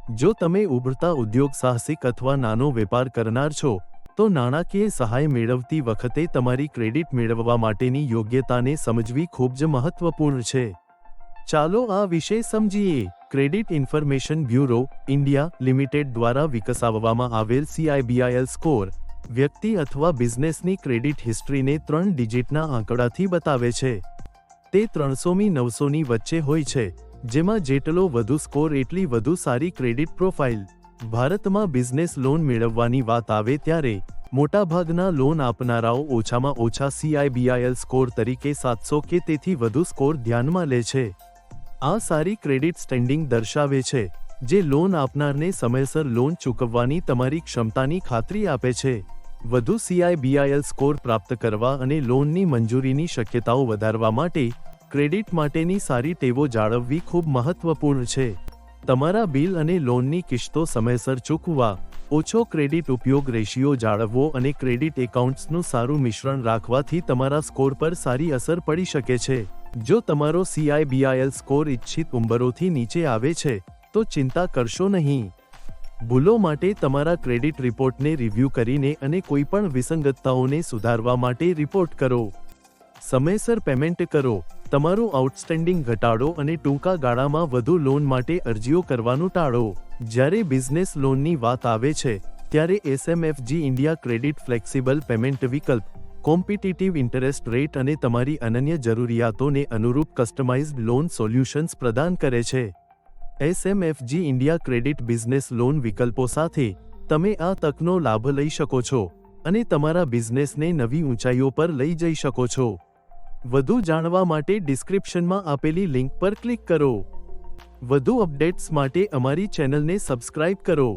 જો તમે ઉભરતા ઉદ્યોગ સાહસિક અથવા નાનો વેપાર કરનાર છો, તો નાણાકીય સહાય મેળવતી વખતે તમારી ક્રેડિટ મેળવવા માટેની યોગ્યતાને સમજવી ખૂબ જ મહત્વપૂર્ણ છે. ચાલો આ વિશે સમજીએ. Credit information bureau, India limited દ્વારા વિકસાવવામાં આવેલ CIBIL સ્કોર વ્યક્તિ અથવા બિઝનેસની ક્રેડિટ હિસ્ટ્રીને 3 ડિજિટના આંકડાથી બતાવે છે. તે 300મી 900ની વચ્ચે હોય છે, જેમાં જેટલો વધુ સ્કોર એટલી વધુ સારી ક્રેડિટ પ્રોફાઇલ. ભારતમાં બિઝનેસ લોન મેળવવાની વાત આવે ત્યારે મોટાભાગના લોન આપનારાઓ ઓછામાં ઓછા CIBIL સ્કોર તરીકે 700 કે તેથી વધુ સ્કોર ધ્યાનમાં લે છે. આ સારી ક્રેડિટ સ્ટેન્ડિંગ દર્શાવે છે, જે લોન આપનારને સમયસર લોન ચૂકવવાની તમારી ક્ષમતાની ખાતરી આપે છે. વધુ CIBIL સ્કોર પ્રાપ્ત કરવા અને લોનની મંજૂરીની શક્યતાઓ વધારવા માટે ક્રેડિટ માટેની સારી ટેવો જાળવવી ખૂબ મહત્વપૂર્ણ છે. તમારા બિલ અને લોનની કિસ્તો સમયસર ચૂકવવા, ઓછો ક્રેડિટ ઉપયોગ રેશિયો જાળવવો અને ક્રેડિટ એકાઉન્ટ્સનું સારું મિશ્રણ રાખવાથી તમારા સ્કોર પર સારી અસર પડી શકે છે. જો તમારો CIBIL સ્કોર ઇચ્છિત ઉંબરોથી નીચે આવે છે, તો ચિંતા કરશો નહીં. ભૂલો માટે તમારા ક્રેડિટ રિપોર્ટને રિવ્યૂ કરીને અને કોઈપણ વિસંગતતાઓને સુધારવા માટે રિપોર્ટ કરો. સમયસર પેમેન્ટ કરો. તમારું આઉટસ્ટેન્ડિંગ ઘટાડો અને ટૂંકા ગાળામાં વધુ લોન માટે અરજીઓ કરવાનું ટાળો. જ્યારે બિઝનેસ લોનની વાત આવે છે, ત્યારે SMFG India credit flexible payment વિકલ્પ, કોમ્પિટિટિવ ઇન્ટરેસ્ટ રેટ અને તમારી અનન્ય જરૂરિયાતોને અનુરૂપ કસ્ટમાઇઝ્ડ લોન સોલ્યુશન્સ પ્રદાન કરે છે. SMFG India credit business loan વિકલ્પો સાથે તમે આ તકનો લાભ લઈ શકો છો અને તમારા બિઝનેસને નવી ઊંચાઈઓ પર લઈ જઈ શકો છો. વધુ જાણવા માટે ડિસ્ક્રિપ્શનમાં આપેલી લિંક પર ક્લિક કરો. વધુ અપડેટ્સ માટે અમારી ચેનલને સબસ્ક્રાઇબ કરો.